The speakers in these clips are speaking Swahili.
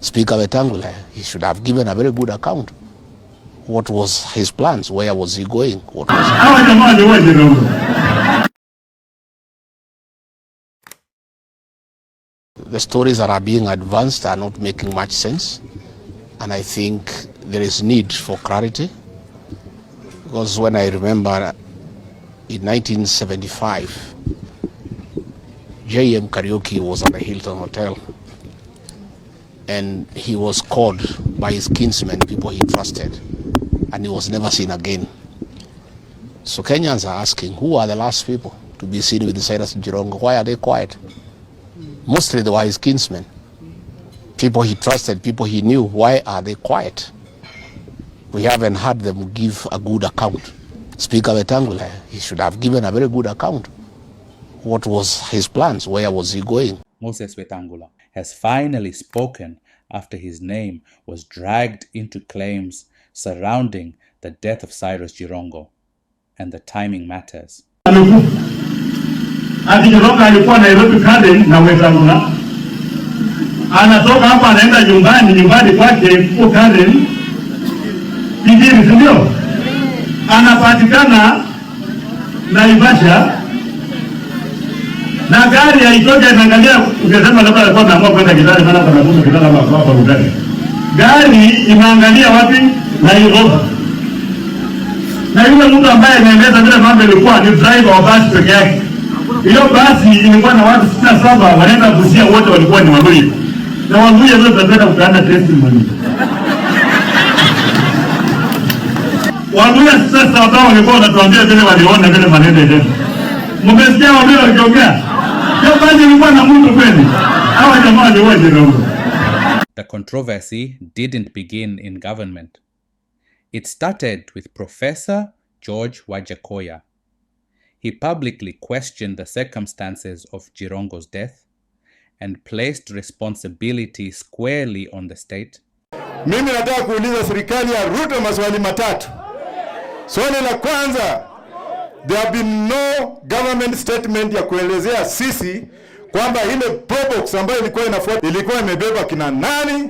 Speaker Wetangula, he should have given a very good account. What was his plans? Where was he going? What was the stories that are being advanced are not making much sense, and I think there is need for clarity, because when I remember in 1975, J.M. Kariuki was at the Hilton Hotel, and he was called by his kinsmen, people he trusted, and he was never seen again. So Kenyans are asking, who are the last people to be seen with Cyrus Jirongo? Why are they quiet? Mostly they were his kinsmen, people he trusted, people he knew. Why are they quiet? We haven't heard them give a good account. Speaker Wetangula, he should have given a very good account. What was his plans? Where was he going? Moses Wetangula has finally spoken after his name was dragged into claims surrounding the death of Cyrus Jirongo, and the timing matters. Ati Jirongo alikuwa Nairobi Garden na Wetangula. Anatoka hapa anaenda nyumbani kwake huko Garden. Kijini, ndio? Anapatikana Naivasha. Na gari haitoka inaangalia, ukisema labda alikuwa anaamua kwenda Kitale, maana kuna mtu Kitale hapa Uganda. Gari inaangalia wapi? Nairobi. Na yule mtu ambaye anaendesha vile mambo ilikuwa ni driver wa basi peke yake. Hiyo basi ilikuwa na watu 67 wanaenda Busia, wote walikuwa ni Waluhya. Na Waluhya wote wanaenda kupeana testimony. Waluhya sasa ambao walikuwa wanatuambia vile waliona vile maneno yetu. Mmesikia Waluhya wakiongea? Hiyo basi ilikuwa na mtu kweli. Hawa jamaa ni wote ndio. The controversy didn't begin in government. It started with Professor George Wajakoya. He publicly questioned the circumstances of Jirongo's death and placed responsibility squarely on the state. Mimi nataka kuuliza serikali ya Ruto maswali matatu. Swali la kwanza, there have been no government statement ya kuelezea sisi kwamba ile probox ambayo ilikuwa imebeba kina nani,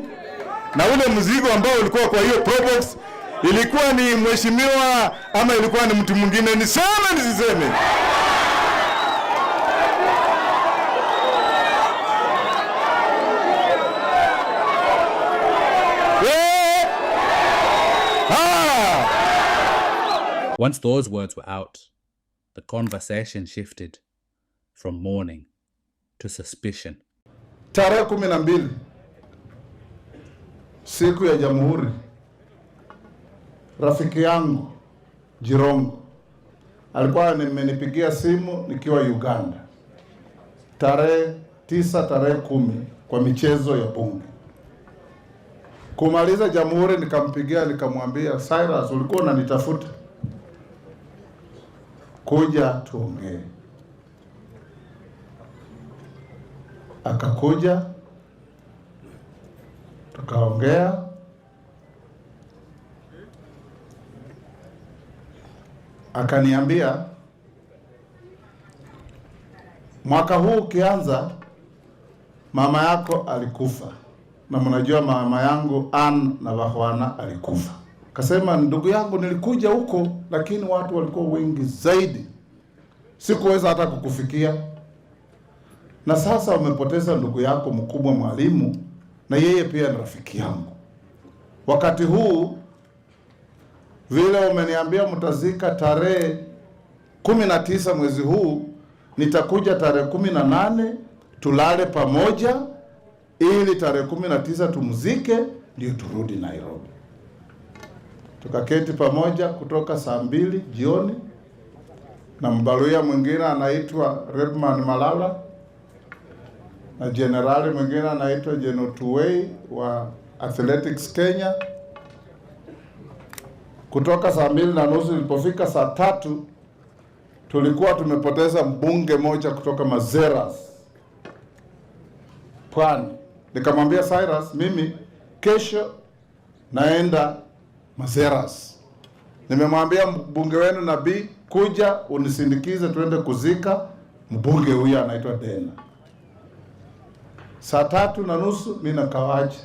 na ule mzigo ambao ulikuwa kwa hiyo probox ilikuwa ni mheshimiwa ama ilikuwa ni mtu mwingine. Niseme nisiseme? Once those words were out, the conversation shifted from mourning to suspicion. Tarehe 12 siku ya Jamhuri, rafiki yangu Jirongo alikuwa amenipigia simu nikiwa Uganda. Tarehe 9, tarehe 10 kwa michezo ya bunge. Kumaliza Jamhuri nikampigia nikamwambia, Cyrus, ulikuwa unanitafuta, kuja tuongee. Akakuja tukaongea. Akaniambia mwaka huu ukianza mama yako alikufa, na mnajua mama yangu Ann na Bahwana alikufa. Kasema, ndugu yangu, nilikuja huko lakini watu walikuwa wengi zaidi, sikuweza hata kukufikia. Na sasa umepoteza ndugu yako mkubwa Mwalimu, na yeye pia ni rafiki yangu. Wakati huu vile umeniambia mtazika tarehe 19 mwezi huu, nitakuja tarehe 18 tulale pamoja, ili tarehe 19 tumzike ndio turudi Nairobi. Tukaketi pamoja kutoka saa 2 jioni, na mbaluya mwingine anaitwa Redman Malala na generali mwingine anaitwa General Tuwei wa Athletics Kenya. Kutoka saa 2:30 ilipofika saa 3 tulikuwa tumepoteza mbunge moja kutoka Mazeras, Pwani. Nikamwambia Cyrus, mimi kesho naenda Mazeras. Nimemwambia mbunge wenu Nabii kuja unisindikize tuende kuzika mbunge huyu anaitwa Dena. Saa 3:30 mimi nakawacha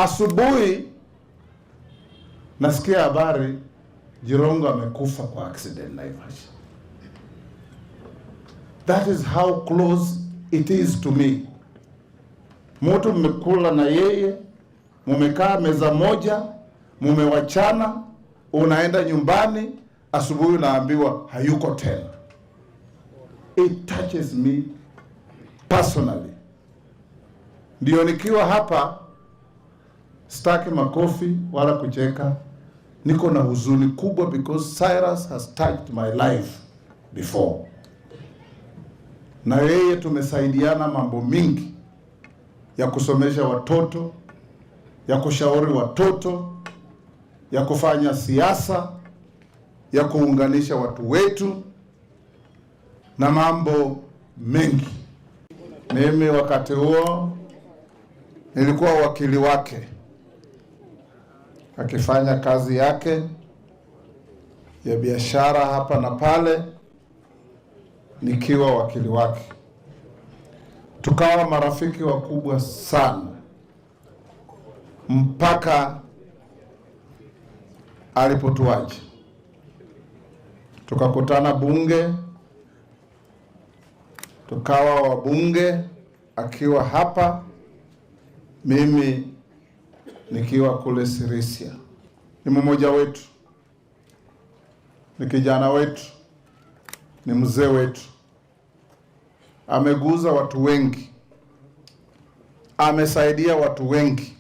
Asubuhi nasikia habari Jirongo amekufa kwa accident Naivasha. That is how close it is to me. Mtu mmekula na yeye, mumekaa meza moja, mumewachana, unaenda nyumbani, asubuhi unaambiwa hayuko tena. It touches me personally. Ndio nikiwa hapa sitaki makofi wala kucheka. Niko na huzuni kubwa because Cyrus has touched my life before. Na yeye tumesaidiana mambo mingi ya kusomesha watoto, ya kushauri watoto, ya kufanya siasa, ya kuunganisha watu wetu na mambo mengi. Mimi wakati huo nilikuwa wakili wake, akifanya kazi yake ya biashara hapa na pale, nikiwa wakili wake. Tukawa marafiki wakubwa sana mpaka alipotuacha. Tukakutana bunge, tukawa wabunge, akiwa hapa, mimi nikiwa kule Sirisia. Ni mmoja wetu, ni kijana wetu, ni mzee wetu. Ameguza watu wengi, amesaidia watu wengi,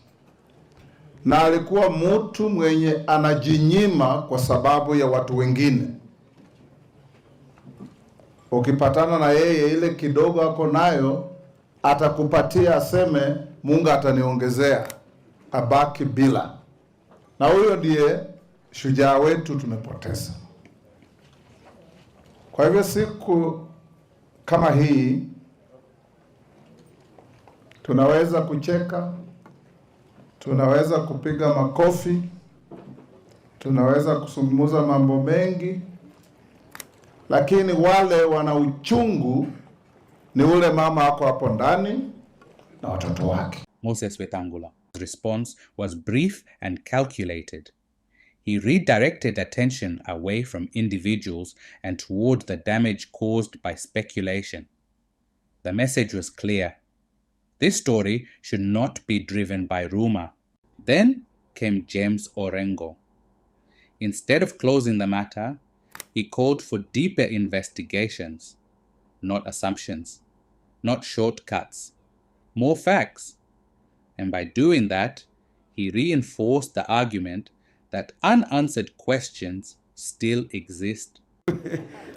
na alikuwa mtu mwenye anajinyima kwa sababu ya watu wengine. Ukipatana na yeye, ile kidogo ako nayo atakupatia, aseme Mungu ataniongezea, abaki bila. Na huyo ndiye shujaa wetu tumepoteza. Kwa hivyo siku kama hii tunaweza kucheka, tunaweza kupiga makofi, tunaweza kuzungumza mambo mengi, lakini wale wana uchungu ni ule mama ako hapo ndani na watoto wake. Moses Wetangula's response was brief and calculated. He redirected attention away from individuals and toward the damage caused by speculation. The message was clear. This story should not be driven by rumor. Then came James Orengo. Instead of closing the matter, he called for deeper investigations, not assumptions, not shortcuts, more facts. And by doing that, he reinforced the argument that unanswered questions still exist.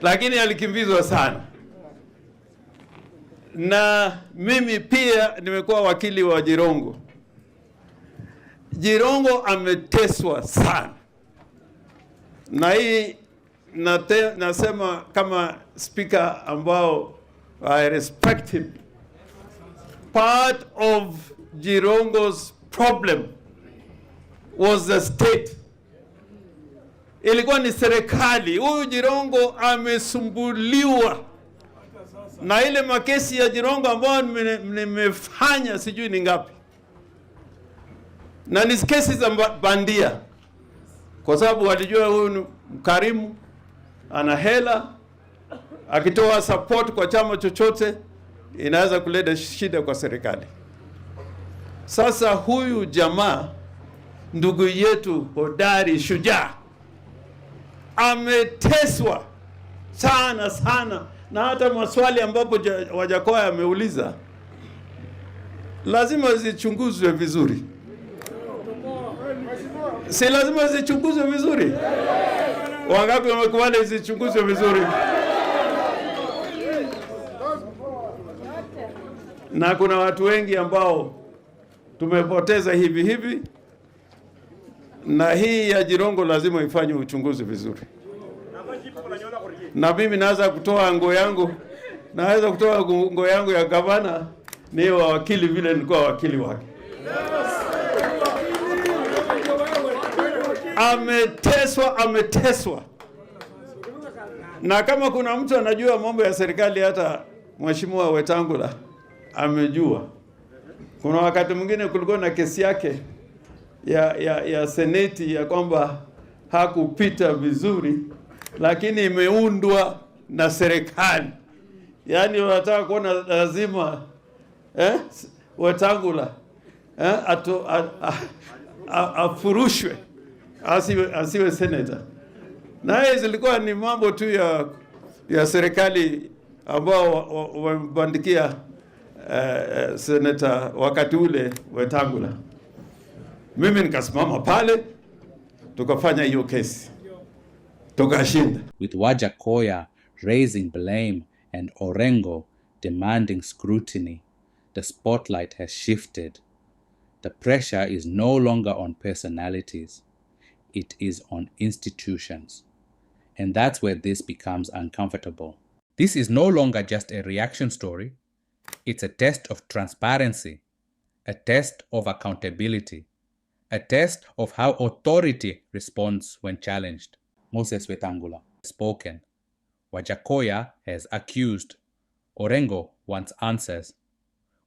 Lakini alikimbizwa sana. Na mimi pia nimekuwa wakili wa Jirongo. Jirongo ameteswa sana. Na hii nasema kama speaker ambao I respect him. Part of Jirongo's problem was the state. Ilikuwa ni serikali. Huyu Jirongo amesumbuliwa na ile makesi ya Jirongo ambayo nimefanya sijui ni ngapi. Na ni kesi za bandia. Kwa sababu walijua huyu ni mkarimu, ana hela, akitoa support kwa chama chochote inaweza kuleta shida kwa serikali. Sasa huyu jamaa, ndugu yetu hodari, shujaa, ameteswa sana sana, na hata maswali ambapo Wajakoya ameuliza lazima zichunguzwe vizuri. Si lazima zichunguzwe vizuri? Wangapi wamekubali zichunguzwe vizuri? Na kuna watu wengi ambao tumepoteza hivi hivi, na hii ya Jirongo lazima ifanye uchunguzi vizuri. Na mimi naweza kutoa nguo yangu ya gavana, ni wakili vile nilikuwa wakili wake. Ameteswa. Na kama kuna mtu anajua mambo ya serikali, hata Mheshimiwa Wetangula amejua. Kuna wakati mwingine kulikuwa na kesi yake ya seneti ya kwamba hakupita vizuri, lakini imeundwa na serikali. Yaani wanataka kuona lazima Wetangula afurushwe asiwe senator. Na hizi zilikuwa ni mambo tu ya serikali ambao wamebandikia senator wakati ule Wetangula. Mimi nikasimama pale, tukafanya hiyo kesi, tukashinda. With Wajakoya raising blame and Orengo demanding scrutiny, the spotlight has shifted. The pressure is no longer on personalities. It is on institutions. And that's where this becomes uncomfortable. This is no longer just a reaction story. It's a test of transparency, a test of accountability, a test of how authority responds when challenged. Moses Wetangula has spoken. Wajakoya has accused. Orengo wants answers.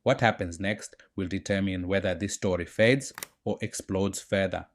What happens next will determine whether this story fades or explodes further.